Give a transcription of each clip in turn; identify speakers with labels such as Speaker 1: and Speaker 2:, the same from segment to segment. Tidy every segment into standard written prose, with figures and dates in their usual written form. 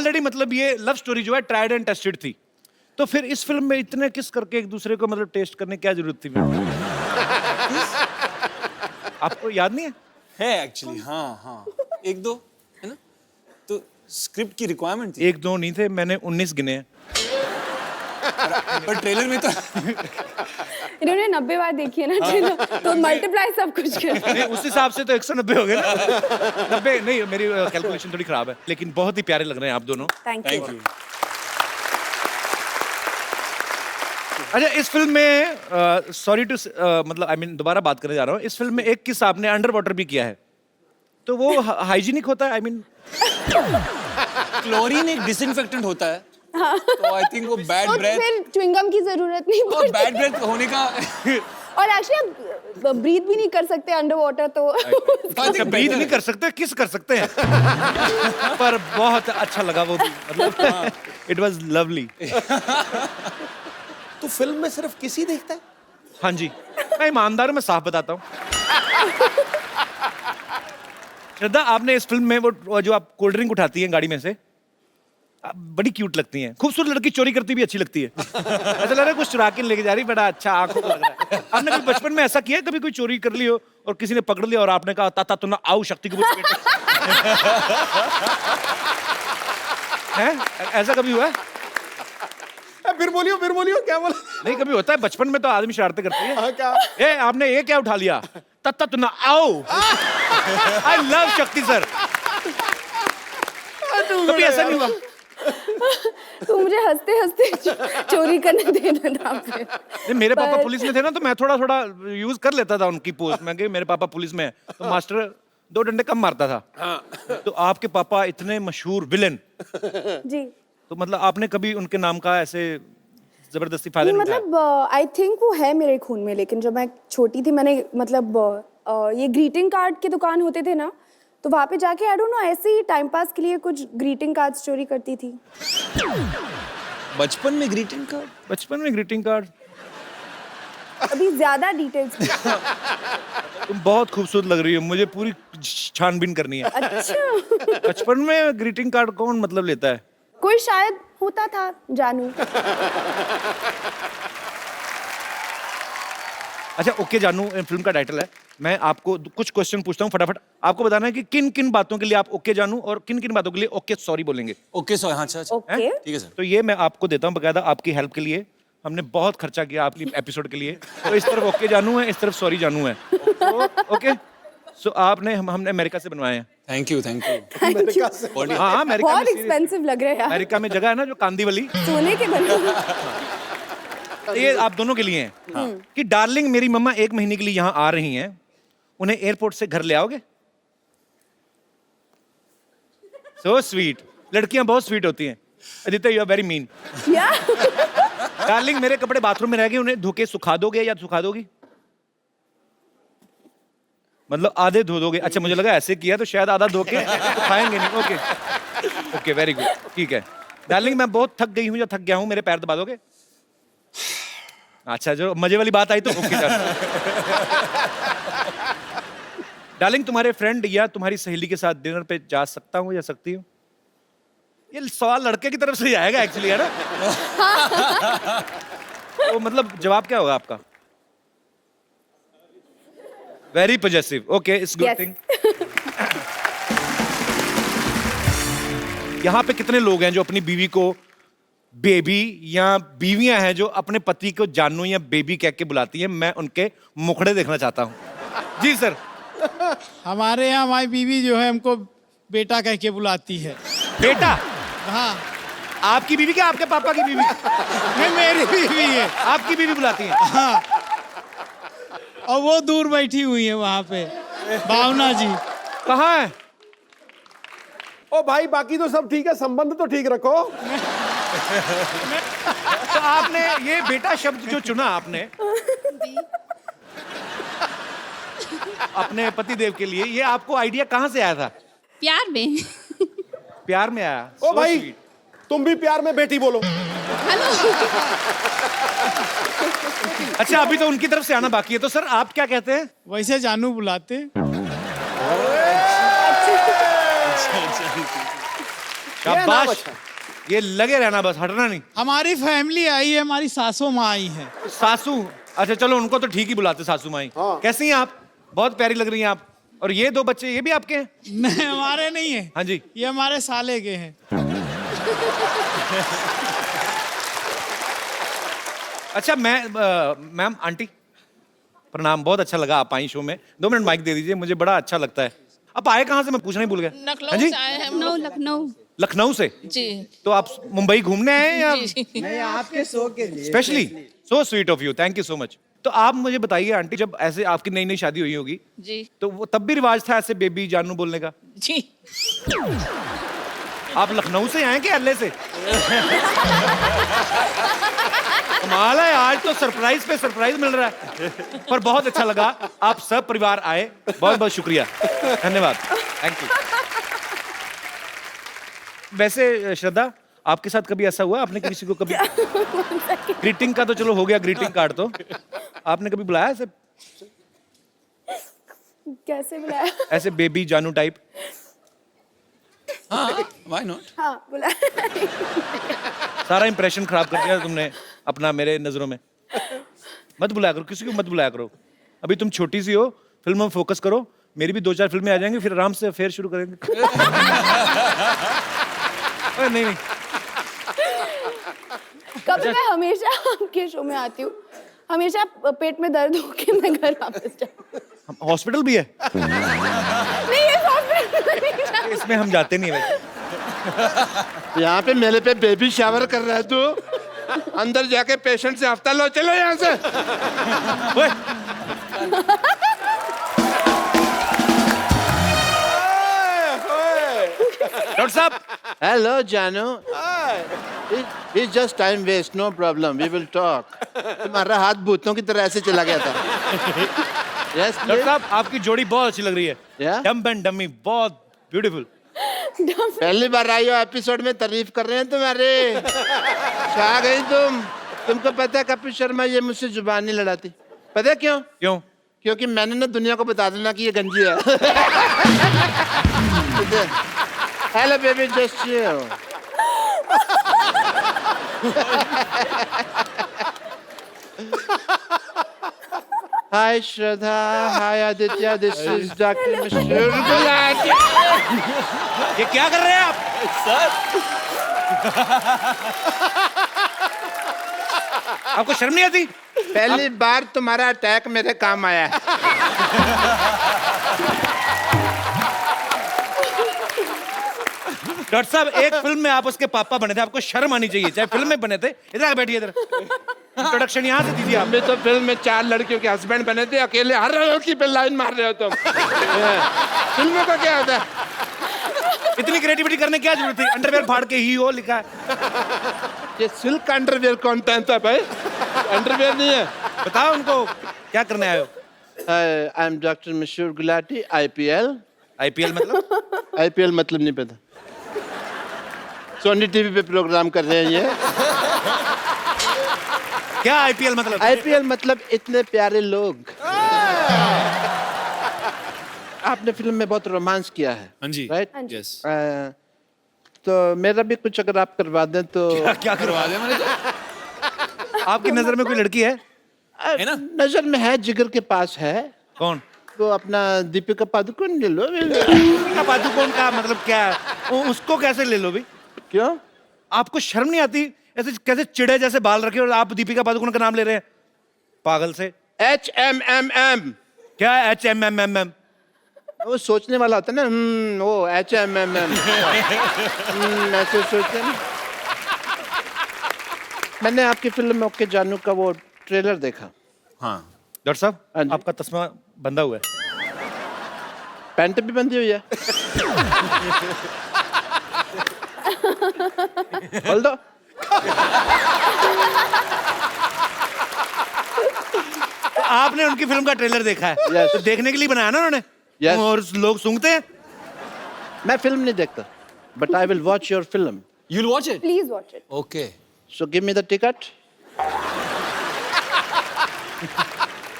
Speaker 1: Already मतलब ये love story जो है ट्राइड एंड टेस्टेड थी, तो फिर इस फिल्म में इतने किस करके एक दूसरे को मतलब टेस्ट करने की क्या जरूरत थी? आपको याद नहीं है
Speaker 2: एक्चुअली। हाँ, एक दो है ना, तो स्क्रिप्ट की रिक्वायरमेंट थी।
Speaker 1: एक दो नहीं थे, मैंने 19 गिने हैं।
Speaker 2: पर ट्रेलर में तो
Speaker 3: इन्होंने 90 बार देखी है ना ट्रेलर, तो मल्टीप्लाई सब कुछ कर।
Speaker 1: नहीं, उस हिसाब से तो 190 हो गए ना। 90 नहीं, मेरी कैलकुलेशन थोड़ी खराब है, लेकिन बहुत ही प्यारे लग रहे हैं आप दोनों।
Speaker 3: Thank you.
Speaker 1: अच्छा, इस फिल्म में सॉरी टू मतलब आई मीन दोबारा बात करने जा रहा हूँ, इस फिल्म में एक किस्सा आपने अंडर वाटर भी किया है, तो वो हाइजीनिक होता है? आई मीन
Speaker 2: क्लोरीन एक डिसइंफेक्टेंट होता है, तो आई थिंक वो बैड
Speaker 3: तो
Speaker 2: ब्रेथ
Speaker 3: फिर च्युइंगम की जरूरत नहीं
Speaker 2: और
Speaker 3: पड़ती।
Speaker 2: बैड ब्रेथ होने का
Speaker 3: और एक्चुअली आप ब्रीथ भी नहीं कर सकते अंडर वाटर, तो
Speaker 1: अच्छा, ब्रीथ नहीं कर सकते, किस कर सकते हैं। पर बहुत अच्छा लगा वो भी, मतलब इट वाज लवली।
Speaker 4: तो फिल्म में सिर्फ किसी देखता है?
Speaker 1: हाँ जी, मैं ईमानदार हूं, मैं साफ बताता हूँ। श्रद्धा, आपने इस फिल्म में वो जो आप कोल्ड ड्रिंक उठाती हैं गाड़ी में से, आप बड़ी क्यूट लगती हैं। खूबसूरत लड़की चोरी करती भी अच्छी लगती है। ऐसा लग रहा है कुछ चुरा के लेके जा रही, बड़ा अच्छा आंखों को लग रहा है। आपने कभी बचपन में ऐसा किया है, कभी कोई चोरी कर ली हो और किसी ने पकड़ लिया और आपने कहा ताता तू ना आओ शक्ति को हैं? ऐसा कभी हुआ है?
Speaker 4: फिर बोलियो क्या बोला?
Speaker 1: नहीं, कभी होता है बचपन में तो आदमी शरारतें करते हैं।
Speaker 4: हाँ, क्या?
Speaker 1: ए, आपने ये क्या उठा लिया? तत्ता तू ना आओ। आई लव शक्ति सर। कभी ऐसा नहीं हुआ?
Speaker 3: तो मुझे हंसते हंसते चोरी करने देना था फिर।
Speaker 1: नहीं, मेरे पापा पुलिस में थे ना, तो मैं थोड़ा थोड़ा यूज कर लेता था उनकी पोस्ट में कि मेरे पापा पुलिस में है, तो मास्टर 2 डंडे कम मारता था। तो आपके पापा इतने मशहूर विलेन,
Speaker 3: जी,
Speaker 1: तो मतलब आपने कभी उनके नाम का ऐसे जबरदस्ती फायदा
Speaker 3: नहीं
Speaker 1: नहीं उठाया?
Speaker 3: मतलब आई थिंक वो है मेरे खून में, लेकिन जब मैं छोटी थी मैंने मतलब ये ग्रीटिंग कार्ड के दुकान होते थे ना, तो वहाँ पे जाके आई डोंट नो ऐसे ही टाइम पास के लिए कुछ ग्रीटिंग कार्ड्स चोरी करती थी।
Speaker 2: बचपन में ग्रीटिंग कार्ड?
Speaker 1: बचपन में ग्रीटिंग कार्ड?
Speaker 3: अभी ज्यादा डिटेल्स।
Speaker 1: तुम बहुत खूबसूरत लग रही हो, मुझे पूरी छानबीन करनी है।
Speaker 3: अच्छा,
Speaker 1: बचपन में ग्रीटिंग कार्ड कौन मतलब लेता है?
Speaker 3: कोई शायद होता था, जानू।
Speaker 1: अच्छा, ओके जानू फिल्म का टाइटल है। मैं आपको कुछ क्वेश्चन पूछता हूँ, फटाफट आपको बताना है कि किन किन बातों के लिए आप ओके जानू और किन किन बातों के लिए ओके सॉरी बोलेंगे।
Speaker 2: ओके सॉरी, हाँ अच्छा
Speaker 3: ओके,
Speaker 2: ठीक है सर।
Speaker 1: तो ये मैं आपको देता हूँ बकायदा आपकी हेल्प के लिए। हमने बहुत खर्चा किया आपकी एपिसोड के लिए, तो इस तरफ ओके जानू है, इस तरफ सॉरी जानू है। ओके, सो आपने हमने अमेरिका से बनवाए हैं।
Speaker 2: थैंक यू
Speaker 4: अमेरिका से?
Speaker 1: हाँ, अमेरिका में
Speaker 3: बहुत एक्सपेंसिव लग रहा है यार।
Speaker 1: अमेरिका में जगह है ना जो कांदीवली,
Speaker 3: सोने के बने।
Speaker 1: ये आप दोनों के लिए हैं कि डार्लिंग मेरी मम्मा 1 महीने के लिए यहाँ आ रही हैं, उन्हें एयरपोर्ट से घर ले आओगे? सो स्वीट, लड़कियां बहुत स्वीट होती हैं। Aditya, you are very mean. Darling मेरे कपड़े बाथरूम में रह गए, उन्हें धो के सुखा दोगे या सुखा दोगी? मतलब आधे धो दोगे? अच्छा, मुझे लगा ऐसे किया तो शायद आधा धो के सुखाएंगे नहीं। ओके ओके, वेरी गुड, ठीक है। डार्लिंग मैं बहुत थक गई हूँ या थक गया हूँ, मेरे पैर दबा दोगे? अच्छा, जो मजे वाली बात आई तो ओके डार्लिंग तुम्हारे फ्रेंड या तुम्हारी सहेली के साथ डिनर पे जा सकता हूँ या सकती हूँ? ये सवाल लड़के की तरफ से ही आएगा एक्चुअली, है ना? तो मतलब जवाब क्या होगा आपका? Very positive, okay, it's good thing. यहाँ पे कितने लोग हैं जो अपनी बीवी को बेबी, या बीवियां हैं जो अपने पति को जानू या बेबी कह के बुलाती हैं? मैं उनके मुखड़े देखना चाहता हूँ। जी सर।
Speaker 5: हमारे यहाँ हमारी बीवी जो है हमको बेटा कह के बुलाती है।
Speaker 1: बेटा?
Speaker 5: हाँ,
Speaker 1: आपकी बीवी क्या आपके पापा की बीवी?
Speaker 5: नहीं, मेरी बीवी है।
Speaker 1: आपकी बीवी बुलाती है?
Speaker 5: हाँ, और वो दूर बैठी हुई है वहाँ पे, भावना जी।
Speaker 1: कहाँ है?
Speaker 4: ओ भाई, बाकी तो सब ठीक है, संबंध तो ठीक रखो।
Speaker 1: तो आपने ये बेटा शब्द जो चुना आपने अपने पति देव के लिए, ये आपको आइडिया कहाँ से आया था?
Speaker 6: प्यार में।
Speaker 1: प्यार में आया?
Speaker 4: ओ
Speaker 1: So
Speaker 4: भाई,
Speaker 1: sweet.
Speaker 4: तुम भी प्यार में बेटी बोलो।
Speaker 1: अच्छा, अभी तो उनकी तरफ से आना बाकी है, तो सर आप क्या कहते हैं?
Speaker 5: वैसे जानू बुलाते।
Speaker 1: शाबाश,
Speaker 4: अच्छा।
Speaker 1: ये लगे रहना बस, हटना नहीं।
Speaker 5: हमारी फैमिली आई है, हमारी सासू माँ आई है।
Speaker 1: सासू, अच्छा चलो उनको तो ठीक ही बुलाते सासू माई।
Speaker 4: हाँ।
Speaker 1: कैसी हैं आप? बहुत प्यारी लग रही हैं आप। और ये 2 बच्चे, ये भी आपके हैं?
Speaker 5: नहीं, हमारे नहीं है।
Speaker 1: हाँ जी।
Speaker 5: ये हमारे साले के हैं।
Speaker 1: अच्छा मैम आंटी प्रणाम, बहुत अच्छा लगा आप आई शो में। 2 मिनट माइक दे दीजिए, मुझे बड़ा अच्छा लगता है। आप आए कहाँ से, मैं पूछना ही भूल गया। हाँ
Speaker 6: लखनऊ
Speaker 1: जी?
Speaker 6: से आए हैं हम लोग।
Speaker 3: लखनऊ
Speaker 1: लखनऊ से?
Speaker 6: जी
Speaker 1: तो आप मुंबई घूमने आए हैं या
Speaker 6: जी।
Speaker 5: आपके शो के लिए
Speaker 1: specially? So sweet of you, thank you so much. तो आप मुझे बताइए आंटी, जब ऐसे आपकी नई नई शादी हुई होगी
Speaker 6: जी
Speaker 1: तो वो तब भी रिवाज था ऐसे बेबी जानू बोलने का?
Speaker 6: जी।
Speaker 1: आप लखनऊ से आए क्या एलए से? कमाल है, आज तो सरप्राइज पे सरप्राइज मिल रहा है। पर बहुत अच्छा लगा, आप सब परिवार आए, बहुत बहुत शुक्रिया, धन्यवाद, थैंक यू। वैसे श्रद्धा, आपके साथ कभी ऐसा हुआ, आपने किसी को कभी ग्रीटिंग का तो चलो हो गया, ग्रीटिंग कार्ड तो आपने कभी बुलाया ऐसे
Speaker 3: कैसे बुलाया?
Speaker 1: ऐसे बेबी जानू टाइप?
Speaker 2: हाँ, व्हाई नॉट?
Speaker 3: हाँ बुलाया।
Speaker 1: सारा इंप्रेशन खराब कर दिया तुमने अपना मेरे नजरों में। मत बुलाया करो, किसी को मत बुलाया करो। अभी तुम छोटी सी हो, फिल्मों में फोकस करो। मेरी भी 2-4 फिल्में आ जाएंगी, फिर आराम से अफेयर शुरू करेंगे। अरे नहीं,
Speaker 3: कभी मैं हमेशा आपके शो में आती हूँ, हमेशा पेट में दर्द होके मैं घर वापस जाती हूँ।
Speaker 1: हॉस्पिटल भी है
Speaker 3: नहीं, ये हॉस्पिटल नहीं जाती।
Speaker 1: इसमें, हम जाते नहीं है वैसे।
Speaker 4: यहाँ पे मेरे पे बेबी शावर कर रहा है तू। अंदर जाके पेशेंट से हफ्ता लो, चलो यहाँ से।
Speaker 1: ओए, डॉक्टर साहब,
Speaker 7: Hello, Janu. It's just time waste, no problem. We will talk. तुम्हारा हाथ भूतों की तरह ऐसे चला गया था। Yes,
Speaker 1: doctor
Speaker 7: please.
Speaker 1: साहब, आपकी जोड़ी बहुत अच्छी लग रही है।
Speaker 7: Yeah?
Speaker 1: डम्ब एंड डमी, बहुत ब्यूटीफुल।
Speaker 7: पहली बार आई हो एपिसोड में, तारीफ कर रहे हैं तुम्हारे। छा गई तुम। तुमको पता है कपिल शर्मा ये मुझसे जुबान नहीं लड़ाती। पता है क्यों?
Speaker 1: क्यों?
Speaker 7: क्योंकि मैंने ना दुनिया को बता देना कि ये गंजी है। Hello baby, just chill. Hi Shraddha, hi Aditya, this is Dr. Mishra Gulati.
Speaker 1: ये क्या कर रहे हैं आप? आपको शर्म नहीं आती?
Speaker 7: पहली बार तुम्हारा अटैक मेरे काम आया है।
Speaker 1: डॉक्टर साहब, एक फिल्म में आप उसके पापा बने थे, आपको शर्म आनी चाहिए, चाहे फिल्म में बने थे। इधर आके बैठिए, इधर इंट्रोडक्शन यहाँ से दीजिए आप।
Speaker 4: अभी तो फिल्म में 4 लड़कियों के हस्बैंड बने थे, अकेले हर लड़की पे लाइन मार रहे हो तुम। फिल्मों का क्या होता है?
Speaker 1: इतनी क्रिएटिविटी करने की क्या जरूरत थी? अंडरवेयर फाड़ के ही हो लिखा है।
Speaker 7: ये
Speaker 4: सिल्क अंडरवियर कौन पहनता है भाई? अंडरवियर नहीं है।
Speaker 1: बताओ उनको क्या करने आए हो?
Speaker 7: आई एम डॉक्टर मशहूर गुलाटी, IPL।
Speaker 1: आईपीएल मतलब?
Speaker 7: IPL मतलब नहीं पता। सोनी टीवी पे प्रोग्राम कर रहे हैं ये।
Speaker 1: क्या आईपीएल मतलब?
Speaker 7: IPL मतलब इतने प्यारे लोग। आपने फिल्म में बहुत रोमांस किया है।
Speaker 2: हाँ जी।
Speaker 7: राइट?
Speaker 2: यस।
Speaker 7: तो मेरा भी कुछ अगर आप करवा दें तो।
Speaker 1: क्या करवा
Speaker 2: दे मैंने तो।
Speaker 1: आपकी नजर में कोई लड़की है?
Speaker 2: है ना?
Speaker 7: नजर में है, जिगर के पास है।
Speaker 1: कौन?
Speaker 7: तो अपना दीपिका पादुकोण ले लो।
Speaker 1: दीपिका पादुकोण का मतलब क्या है? उसको कैसे ले लो भी?
Speaker 7: क्यों?
Speaker 1: आपको शर्म नहीं आती? ऐसे कैसे चिड़े जैसे बाल रखे और आप दीपिका पादुकोण का नाम ले रहे हैं? पागल से।
Speaker 7: HMMM।
Speaker 1: क्या HMMMM?
Speaker 7: वो सोचने वाला होता है ना, वो HMMM। ऐसे सोचते हैं ना। मैंने आपकी फिल्म में ओके जानू का वो ट्रेलर देखा।
Speaker 2: हाँ।
Speaker 1: डॉक्टर
Speaker 7: हाँ
Speaker 1: साहब,
Speaker 7: जी।
Speaker 1: आपका तस्मा बंधा हुआ है।
Speaker 7: पैंट भी बंधी हुई है। खोल दो।
Speaker 1: तो आपने उनकी फिल्म का ट्रेलर देखा है?
Speaker 7: Yes.
Speaker 1: तो देखने के लिए बनाया ना उन्होंने?
Speaker 7: Yes.
Speaker 1: और लोग सूंघते हैं?
Speaker 7: मैं फिल्म नहीं देखता, but I will watch your film.
Speaker 2: You'll watch it?
Speaker 3: Please watch it.
Speaker 2: Okay.
Speaker 7: So give me the ticket.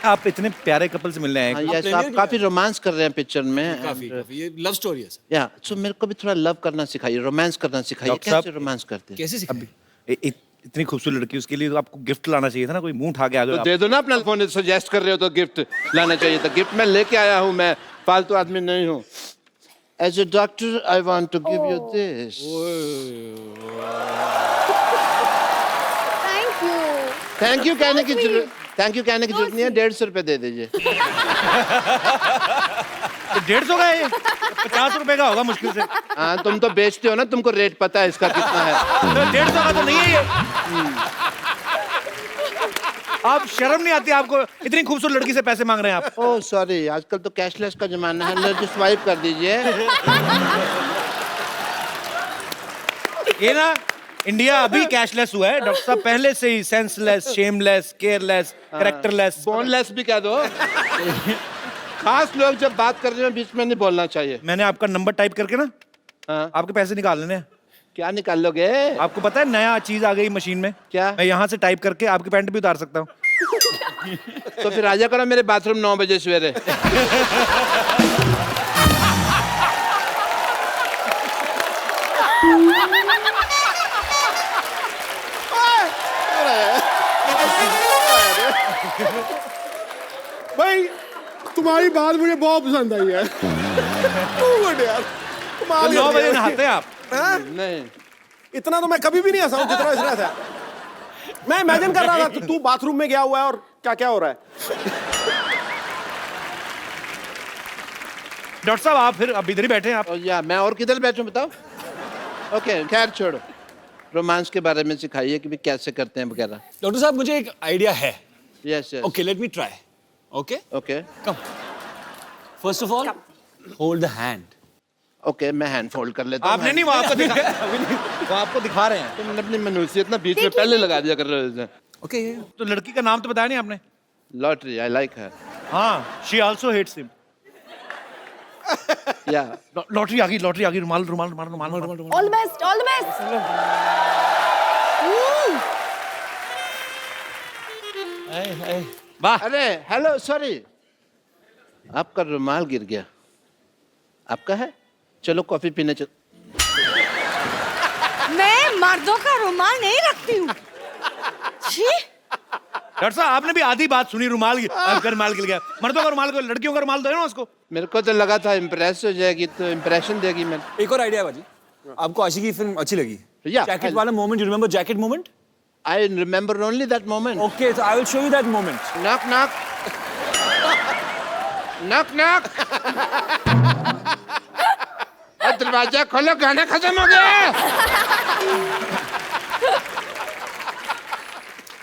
Speaker 1: आप इतने प्यारे कपल से मिलने आए
Speaker 7: हाँ,
Speaker 1: हैं।
Speaker 7: यस, आप काफी रोमांस कर रहे हैं पिक्चर में।
Speaker 2: काफी काफी ये लव स्टोरी है सर।
Speaker 7: या सो मेरे को भी थोड़ा लव करना सिखाइए, रोमांस करना सिखाइए।
Speaker 1: डॉक्टर साहब,
Speaker 7: कैसे रोमांस करते हैं?
Speaker 2: कैसे सिखाएं?
Speaker 1: इतनी खूबसूरत लड़की, उसके लिए तो आपको गिफ्ट लाना चाहिए था ना, कोई मुंह उठा के आ गए
Speaker 7: तो
Speaker 1: आप।
Speaker 7: दे दो ना अपना फोन, सजेस्ट कर रहे हो तो गिफ्ट लाना चाहिए था। गिफ्ट मैं लेके आया हूँ, मैं फालतू आदमी नहीं हूँ। As a doctor I want to give you this.
Speaker 3: Thank you.
Speaker 7: Thank you कहने की जरूरत, थैंक यू कहने की जरूरत नहीं है। 150 रुपए दे दीजिए।
Speaker 1: 150 का है, 50 रुपए का होगा मुश्किल से।
Speaker 7: हाँ, तुम तो बेचते हो ना, तुमको रेट पता है इसका कितना है।
Speaker 1: तो 150 का तो नहीं है ये। आप शर्म नहीं आती आपको? इतनी खूबसूरत लड़की से पैसे मांग रहे हैं आप।
Speaker 7: ओह सॉरी, आजकल तो कैशलेस का जमाना है। लो, स्वाइप कर दीजिए।
Speaker 1: ये ना, इंडिया अभी कैशलेस हुआ है डॉक्टर साहब, पहले से ही senseless, shameless, careless, characterless.
Speaker 7: Boneless भी कह दो। खास लोग जब बात कर रहे हो बीच में नहीं बोलना चाहिए।
Speaker 1: मैंने आपका नंबर टाइप करके ना
Speaker 7: हाँ,
Speaker 1: आपके पैसे निकाल लेने हैं।
Speaker 7: क्या निकाल लोगे?
Speaker 1: आपको पता है नया चीज आ गई मशीन में?
Speaker 7: क्या?
Speaker 1: मैं यहाँ से टाइप करके आपकी पैंट भी उतार सकता हूँ।
Speaker 7: तो फिर आजा करो मेरे बाथरूम 9 बजे सवेरे।
Speaker 4: भाई तुम्हारी बात मुझे बहुत पसंद आई है। Good यार, कमाल
Speaker 1: 9
Speaker 4: कर
Speaker 1: बजे
Speaker 4: दिया।
Speaker 1: नहाते हैं आप?
Speaker 4: हाँ?
Speaker 7: नहीं,
Speaker 4: इतना तो मैं कभी भी नहीं हंसा हूं जितना इसने हंसा। मैं इमेजिन कर रहा था कि तू बाथरूम में गया हुआ है और क्या क्या हो रहा है।
Speaker 1: डॉक्टर साहब आप फिर अब इधर ही बैठे हैं आप।
Speaker 7: और या मैं और किधर बैठूं बताओ? ओके, खैर छोड़ो। रोमांस के बारे में सिखाइए कि भी कैसे करते हैं वगैरह।
Speaker 2: डॉक्टर साहब मुझे एक आइडिया है।
Speaker 7: Yes yes.
Speaker 2: Okay let me try. Okay
Speaker 7: okay
Speaker 2: come. First of all hold the hand.
Speaker 7: Okay, मैं हैंड फोल्ड कर लेता हूँ।
Speaker 1: आपने नहीं, वो आपको वो आपको दिखा रहे हैं।
Speaker 7: तुमने अपनी मनुष्यत ना बीच में पहले लगा दिया कर रहे हो।
Speaker 2: ओके
Speaker 1: तो लड़की का नाम तो बताया नहीं आपने?
Speaker 7: लॉटरी, आई लाइक हर।
Speaker 1: हाँ, शी आल्सो हेट्स हिम।
Speaker 7: या
Speaker 1: लॉटरी आ गई, लॉटरी आ गई। रुमाल रुमाल रुमाल रुमाल रुमाल।
Speaker 3: All the best, all the best.
Speaker 1: वाह,
Speaker 7: अरे हेलो, सॉरी, आपका रुमाल गिर गया। आपका है? चलो कॉफी पीने चल।
Speaker 6: मैं मर्दों का रुमाल नहीं रखती हूँ। छी,
Speaker 1: डॉक्टर साहब आपने भी आधी बात सुनी। रुमाल रुमाल गिर गया। मर्दों का रुमाल को, लड़कियों का रुमाल दो ना उसको।
Speaker 7: मेरे को तो लगा था इम्प्रेस हो जाएगी, तो इम्प्रेशन देगी। मैं
Speaker 2: एक और आइडिया बाजी। आपको आशिकी की फिल्म अच्छी लगी?
Speaker 7: Yeah,
Speaker 2: जैकेट वाला moment, you remember jacket moment?
Speaker 7: I remember only that moment.
Speaker 2: Okay so I will show you that moment.
Speaker 7: Knock knock knock knock. दरवाजा खोलो, गाना खत्म हो गया।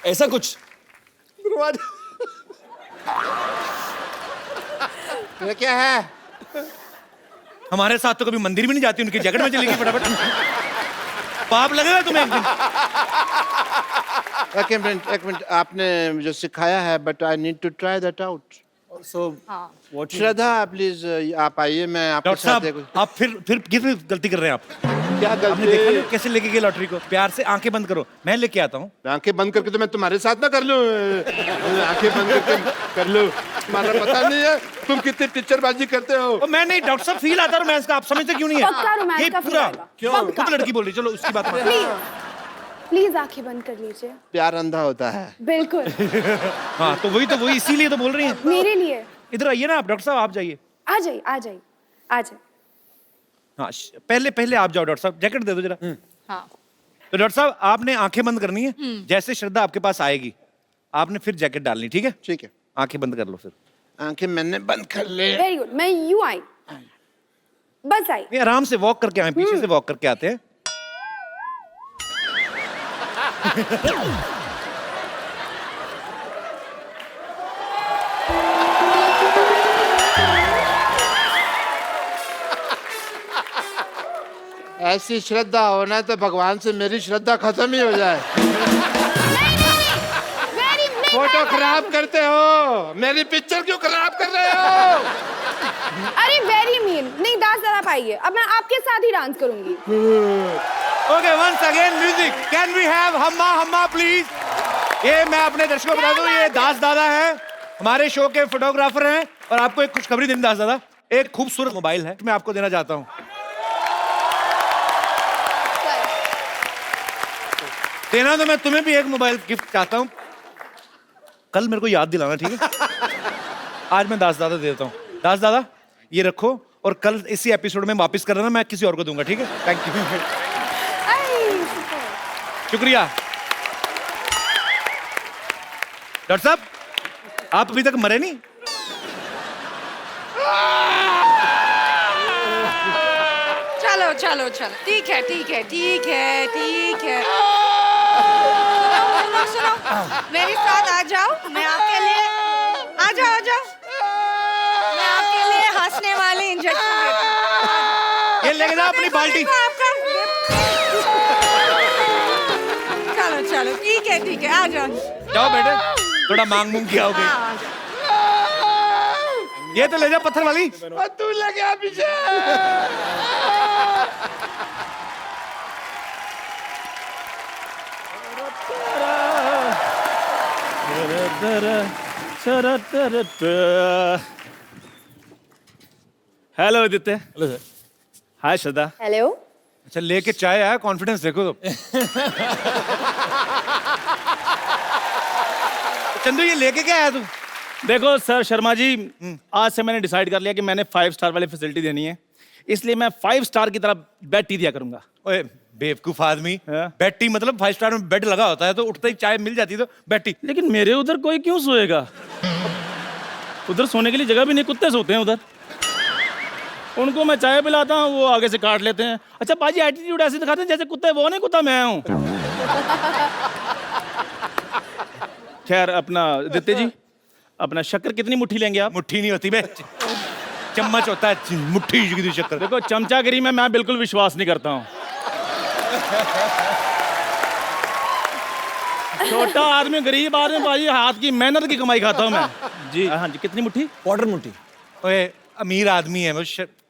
Speaker 2: ऐसा कुछ।
Speaker 7: ये क्या है?
Speaker 1: हमारे साथ तो कभी मंदिर भी नहीं जाती, उनकी जैकेट में चली गई फटाफट। पाप लगेगा तुम्हें एक दिन।
Speaker 7: एक मिनट, आपने जो सिखाया है, but I need to try that out.
Speaker 2: So what
Speaker 7: Shraddha please आप आइए, मैं आपके
Speaker 1: डॉक्टर
Speaker 7: साथ
Speaker 1: साहब आप फिर किस गलती कर रहे हैं आप?
Speaker 7: क्या
Speaker 1: आपने देखा
Speaker 7: गलती?
Speaker 1: नहीं कैसे लेके गए लॉटरी को? प्यार से आंखें बंद करो, मैं लेके आता हूँ।
Speaker 7: आंखें बंद करके तो मैं तुम्हारे साथ ना कर लूं। आंखें बंद करके कर लूं। तुम्हारा पता नहीं है तुम कितनी टीचरबाजी करते हो।
Speaker 1: और मैं नहीं डॉक्टर साहब, फील आता है रोमांस का, आप समझते क्यों नहीं है?
Speaker 3: पक्का रोमांस
Speaker 1: ये
Speaker 3: का feel
Speaker 1: पूरा
Speaker 3: आएगा।
Speaker 1: क्यों?
Speaker 3: पक्का।
Speaker 1: खुद लड़की बोल रही, चलो उसकी बात मान।
Speaker 3: प्लीज प्लीज आंखें बंद कर लीजिए।
Speaker 7: प्यार अंधा होता है।
Speaker 3: बिल्कुल,
Speaker 1: हाँ तो वही इसीलिए तो बोल रही हैं।
Speaker 3: मेरे लिए।
Speaker 1: इधर आइए ना आप, डॉक्टर साहब आप जाइए।
Speaker 3: आ जाइए, आ जाइए, आ जाइए।
Speaker 1: हाँ पहले आप जाओ डॉक्टर साहब, जैकेट दे दो जरा।
Speaker 6: हाँ,
Speaker 1: तो डॉक्टर साहब आपने आंखें बंद करनी है। जैसे श्रद्धा आपके पास आएगी आपने फिर जैकेट डालनी, ठीक है?
Speaker 7: ठीक है,
Speaker 1: आंखें बंद कर लो फिर।
Speaker 7: आंखें मैंने बंद कर ले।
Speaker 3: वेरी गुड, मैं यूं आई, बस आई।
Speaker 1: नहीं, आराम से वॉक करके आए, पीछे से वॉक करके आते हैं।
Speaker 7: ऐसी श्रद्धा होना तो भगवान से मेरी श्रद्धा खत्म ही हो जाए। फोटो खराब करते हो, मेरी पिक्चर क्यों खराब कर रहे हो?
Speaker 3: अरे वेरी मीन। नहीं, डांस जरा पाइए, अब मैं आपके साथ ही डांस करूंगी।
Speaker 1: Okay once again music, can we have Humma Humma please. ये मैं अपने दर्शकों को बता दूं, ये दास दादा है हमारे शो के फोटोग्राफर हैं और आपको एक खुशखबरी देने दास दादा, एक खूबसूरत मोबाइल है मैं आपको देना चाहता हूँ। देना तो मैं तुम्हें भी एक मोबाइल गिफ्ट चाहता हूँ, कल मेरे को याद दिलाना, ठीक है? आज मैं दास दादा दे देता हूँ। दास दादा ये रखो और कल इसी एपिसोड में वापस कर देना, मैं किसी और को दूंगा, ठीक है? Thank you. शुक्रिया। डॉक्टर साहब आप अभी तक मरे नहीं?
Speaker 6: चलो चलो चलो, ठीक है ठीक है ठीक है ठीक है। सुनो सुनो, मेरे साथ आ जाओ, मैं आपके लिए आ जाओ आ जाओ, मैं आपके लिए हंसने वाले इंजेक्शन देती हूँ।
Speaker 1: ये लेके जाओ अपनी बाल्टी।
Speaker 6: आपका चलो चलो ठीक है, आ जाओ।
Speaker 1: जाओ बेटे, थोड़ा मांग मूंग किया हो गई।
Speaker 6: हाँ, आ जाओ।
Speaker 1: ये तो ले जा पत्थर वाली।
Speaker 7: और तू लग गया पीछे।
Speaker 1: Hello Aditya. Hello sir. Hi Shraddha.
Speaker 3: Hello.
Speaker 1: अच्छा लेके चाय आया, कॉन्फिडेंस देखो तो। चंदू ये लेके क्या आया तू?
Speaker 8: देखो सर शर्मा जी, आज से मैंने डिसाइड कर लिया कि मैंने 5 स्टार वाली फैसिलिटी देनी है, इसलिए मैं 5 स्टार की तरह बेड टी दिया करूंगा।
Speaker 1: ओए बेवकूफ आदमी,
Speaker 8: हाँ?
Speaker 1: बेड टी मतलब 5 स्टार में बेड लगा होता है तो उठते ही चाय मिल जाती है तो बेड टी।
Speaker 8: लेकिन मेरे उधर कोई क्यों सोएगा? उधर सोने के लिए जगह भी नहीं, कुत्ते सोते हैं उधर। उनको मैं चाय पिलाता हूँ, वो आगे से काट लेते हैं। अच्छा बाजी एटीट्यूड ऐसे दिखाते हैं जैसे कुत्ते वो नहीं, कुत्ता मैं हूँ। खैर अपना आदित्य जी, अपना शक्कर कितनी मुट्ठी लेंगे आप?
Speaker 1: मुट्ठी नहीं होती बे, चम्मच होता है, मुट्ठी की शक्कर।
Speaker 8: देखो चमचागिरी में मैं बिल्कुल विश्वास नहीं करता हूँ। छोटा आदमी गरीब आदमी भाई हाथ की मेहनत की कमाई खाता हूँ मैं। जी हाँ जी, कितनी मुट्ठी?
Speaker 2: क्वार्टर मुट्ठी।
Speaker 1: ओए अमीर आदमी है वो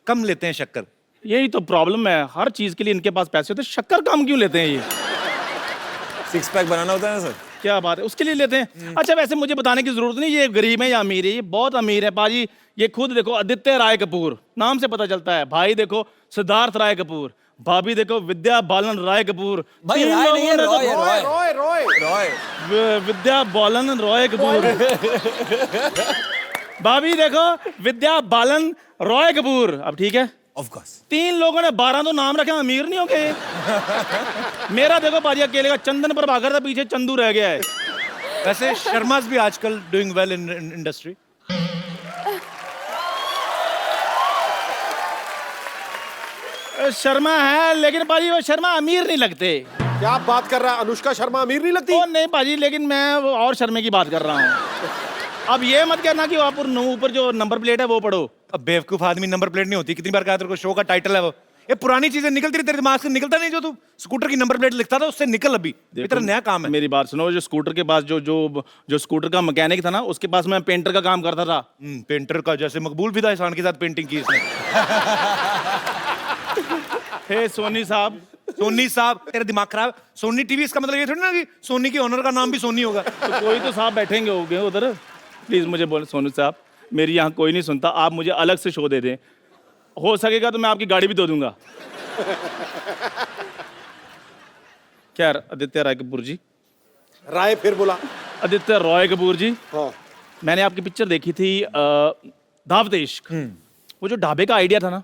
Speaker 1: कम लेते हैं शक्कर।
Speaker 8: यही तो प्रॉब्लम है, हर चीज के लिए इनके पास पैसे होते हैं, शक्कर कम क्यों लेते हैं ये?
Speaker 2: 6 पैक बनाना होता है ना सर।
Speaker 8: क्या बात है, उसके लिए लेते हैं। अच्छा वैसे मुझे बताने की जरूरत नहीं ये गरीब है या अमीर है, ये बहुत अमीर है पाजी। ये खुद देखो आदित्य राय कपूर, नाम से पता चलता है। भाई देखो सिद्धार्थ राय कपूर, भाभी देखो विद्या बालन राय कपूर।
Speaker 2: भाई
Speaker 8: तीन
Speaker 2: राय
Speaker 8: लोगों
Speaker 2: नहीं है,
Speaker 8: ने तो-
Speaker 2: रॉय है, रॉय रॉय।
Speaker 8: विद्या बालन रॉय कपूर। भाभी देखो विद्या बालन रॉय कपूर। अब ठीक है,
Speaker 2: ऑफ कोर्स।
Speaker 8: 3 लोगों ने 12 तो नाम रखे, अमीर नहीं हो गए। मेरा देखो पाजी अकेले का चंदन पर भागर था, पीछे चंदू रह गया है।
Speaker 1: वैसे शर्माज भी आजकल doing well in industry.
Speaker 8: Sharma है लेकिन पाजी वो शर्मा अमीर नहीं लगते।
Speaker 9: क्या आप बात कर रहा है? अनुष्का शर्मा अमीर नहीं लगती?
Speaker 8: ओ नहीं पाजी, लेकिन मैं वो और शर्मे की बात कर रहा हूँ। अब ये मत कहना कि आप ऊपर जो नंबर प्लेट है वो पढ़ो।
Speaker 1: अब बेवकूफ आदमी, नंबर प्लेट नहीं होती। कितनी बार कहा तेरे को, शो का टाइटल है वो। ये पुरानी चीजें निकलती रही तेरे दिमाग से, निकलता नहीं। जो तू स्कूटर की नंबर प्लेट लिखता था उससे निकल, अभी तेरा नया काम है।
Speaker 8: मेरी बात सुनो, जो स्कूटर के पास जो स्कूटर का मैकेनिक था ना, उसके पास मैं पेंटर का काम करता था।
Speaker 1: पेंटर का जैसे मकबूल भी था, एहसान के साथ पेंटिंग की इसने।
Speaker 8: हे सोनी साहब।
Speaker 1: सोनी साहब तेरा दिमाग खराब। सोनी टीवी, इसका मतलब ये थोड़ी ना कि सोनी के ओनर का नाम भी सोनी होगा।
Speaker 8: तो कोई तो साहब बैठेंगे होंगे उधर। प्लीज मुझे बोले सोनू साहब, मेरी यहाँ कोई नहीं सुनता, आप मुझे अलग से शो दे दें। हो सकेगा तो मैं आपकी गाड़ी भी दे दूंगा। क्या आदित्य राय कपूर जी?
Speaker 9: राय फिर बोला।
Speaker 8: आदित्य रॉय कपूर जी,
Speaker 9: हाँ।
Speaker 8: मैंने आपकी पिक्चर देखी थी दावत इश्क। वो जो ढाबे का आइडिया था ना,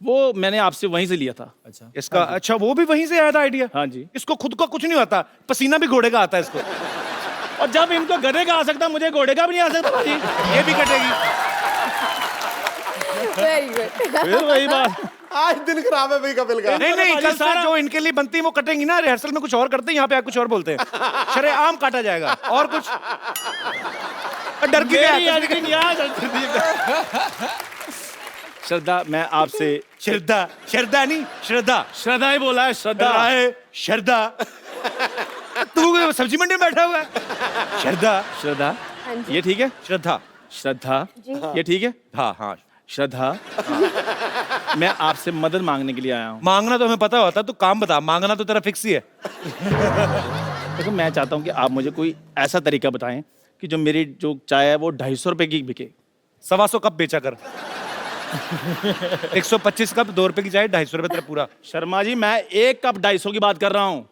Speaker 8: वो मैंने आपसे वहीं से लिया था।
Speaker 2: अच्छा
Speaker 1: इसका अच्छा वो भी वहीं से आया था आइडिया?
Speaker 8: हाँ जी।
Speaker 1: इसको खुद को कुछ नहीं आता, पसीना भी घोड़े का आता है इसको।
Speaker 8: और जब इनको गधे का आ सकता, मुझे घोड़े का भी नहीं आ सकता भाई।
Speaker 1: ये भी कटेगी।
Speaker 3: Very good.
Speaker 8: फिर वही बात।
Speaker 9: आज दिन खराब है भाई कपिल का।
Speaker 1: नहीं नहीं,
Speaker 8: भाई
Speaker 1: कल से
Speaker 8: सारा-
Speaker 1: जो इनके लिए बनती है वो कटेंगी ना। रिहर्सल में कुछ और करते हैं, यहाँ पे आके कुछ और बोलते हैं। शरेआम काटा जाएगा और कुछ। और डर की
Speaker 8: मेरी
Speaker 1: क्या?
Speaker 8: editing यार। श्रद्धा, मैं आपसे
Speaker 1: श्रद्धा, श्रद्धा नहीं श्रद्धा।
Speaker 8: श्रद्धा ही बोला है, श्रद्धा।
Speaker 1: है श्रद्धा। तू सब्जी मंडी में बैठा हुआ है। श्रद्धा।
Speaker 8: श्रद्धा,
Speaker 3: हाँ जी।
Speaker 8: ये ठीक है?
Speaker 1: श्रद्धा।
Speaker 8: श्रद्धा,
Speaker 3: जी।
Speaker 8: ये ठीक है?
Speaker 1: हाँ हाँ।
Speaker 8: श्रद्धा, मैं आपसे मदद मांगने के लिए आया हूँ।
Speaker 1: मांगना तो हमें पता होता, तू काम बता। मांगना तो तेरा फिक्स ही है।
Speaker 8: देखो मैं चाहता हूँ कि आप मुझे कोई ऐसा तरीका बताएं कि जो मेरी जो चाय है वो 250 रुपए की बिके।
Speaker 1: 125 कप बेचा कर। 125 कप 2 रुपए की चाय 250 रुपए तेरा पूरा।
Speaker 8: शर्मा जी मैं 1 कप 250 की बात कर रहा हूँ।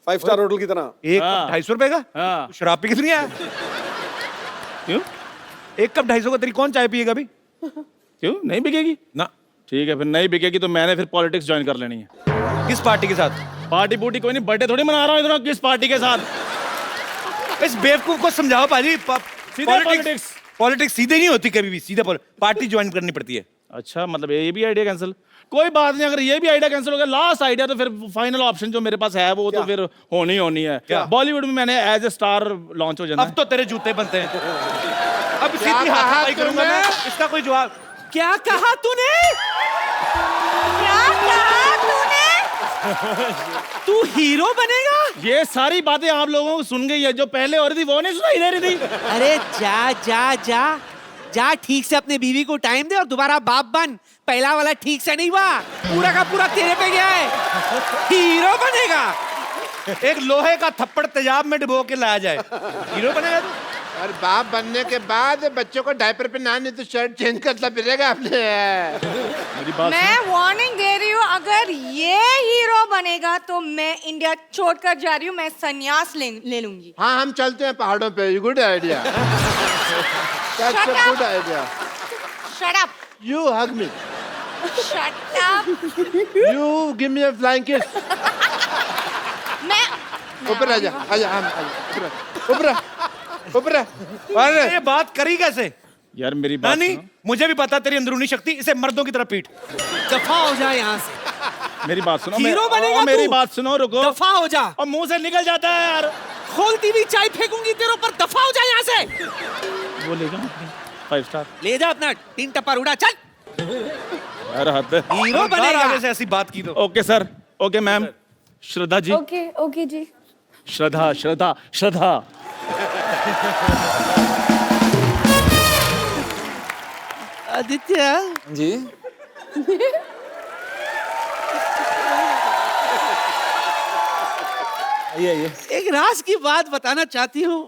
Speaker 9: 5 स्टार होटल की तरह।
Speaker 1: एक
Speaker 8: हाँ।
Speaker 1: कप 250 रुपए का?
Speaker 8: हाँ।
Speaker 1: शराब पी कितनी है?
Speaker 8: क्यों?
Speaker 1: 1 कप 250 का तेरी कौन चाय पिएगा अभी?
Speaker 8: क्यों नहीं बिकेगी?
Speaker 1: ना।
Speaker 8: ठीक है फिर नहीं बिकेगी तो मैंने फिर पॉलिटिक्स ज्वाइन कर लेनी है।
Speaker 1: किस पार्टी के साथ?
Speaker 8: पार्टी बूटी कोई नहीं, बर्थडे थोड़ी मना रहा हूँ इधर किस पार्टी के साथ।
Speaker 1: इस बेवकूफ को समझाओ पाजी।
Speaker 8: politics।
Speaker 1: पॉलिटिक्स सीधे नहीं होती कभी भी, सीधा पार्टी ज्वाइन करनी पड़ती है।
Speaker 8: अच्छा मतलब ये भी आइडिया कैंसिल? कोई बात नहीं, अगर ये भी आइडिया कैंसिल हो गया, लास्ट आइडिया तो फिर फाइनल ऑप्शन जो मेरे पास है वो तो फिर होनी है।
Speaker 1: क्या?
Speaker 8: बॉलीवुड में मैंने एज ए स्टार लॉन्च हो जाना
Speaker 1: अब तो तेरे जूते बनते हैं। अब सीधी
Speaker 7: कहा
Speaker 1: हाथापाई करूंगा
Speaker 7: तूने?
Speaker 1: मैं, इसका कोई जवाब।
Speaker 5: क्या कहा तूने?
Speaker 6: क्या कहा तूने?
Speaker 5: तू हीरो बनेगा?
Speaker 8: ये सारी बातें आप लोगों को सुन गई है, जो पहले हो रही थी वो नहीं सुनाई दे रही थी।
Speaker 5: अरे जा जा जा जा, ठीक से अपने बीवी को टाइम दे और दोबारा बाप बन। पहला वाला ठीक से नहीं हुआ, पूरा का पूरा तेरे पे गया है। हीरो बनेगा?
Speaker 1: एक लोहे का थप्पड़ तेजाब में डुबो के लाया जाए, हीरो बनेगा तू?
Speaker 7: और बाप बनने के बाद बच्चों को डायपर पे ना, नहीं तो शर्ट चेंज करना पड़ेगा आपने।
Speaker 8: मेरी बात
Speaker 6: मैं वार्निंग दे रही हूँ, अगर ये हीरो बनेगा तो मैं इंडिया छोड़कर जा रही हूँ, मैं संन्यास ले लूंगी।
Speaker 7: हाँ हम चलते हैं पहाड़ों पे, good idea.
Speaker 6: Shut up.
Speaker 7: Good idea.
Speaker 6: Shut up.
Speaker 7: You hug me,
Speaker 6: Shut up.
Speaker 7: You give me a flying kiss.
Speaker 6: मैं
Speaker 7: ऊपर आ जा, आजा, हम ऊपर ऊपर ऊपर। अरे
Speaker 1: ये बात करी कैसे?
Speaker 8: यार मेरी बात
Speaker 1: नानी,
Speaker 8: सुनो।
Speaker 1: मुझे भी पता तेरी अंदरूनी शक्ति, इसे मर्दों की तरह पीट।
Speaker 5: दफा हो जा यहाँ से।
Speaker 8: मेरी बात सुनो।
Speaker 5: हीरो बनेगा
Speaker 8: और मेरी
Speaker 5: तू?
Speaker 8: बात सुनो, रुको।
Speaker 5: दफा हो जा।
Speaker 8: और मुंह से निकल जाता है यार।
Speaker 5: खोलती हुई चाय फेंकूंगी तेरे ऊपर, दफा हो जा यहाँ से।
Speaker 8: वो ले जाओ 5 स्टार।
Speaker 5: ले जा अपना 3 टप्पर उड़ा, चल।
Speaker 8: यार हद है।
Speaker 5: हीरो
Speaker 1: खबरदार
Speaker 5: बनेगा।
Speaker 1: आगे से ऐसी बात की तो।
Speaker 8: Okay sir, okay ma'am. Shraddha ji,
Speaker 3: okay okay जी।
Speaker 8: श्रद्धा श्रद्धा श्रद्धा।
Speaker 5: आदित्य,
Speaker 2: जी आइए।
Speaker 5: एक राज की बात बताना चाहती हूँ।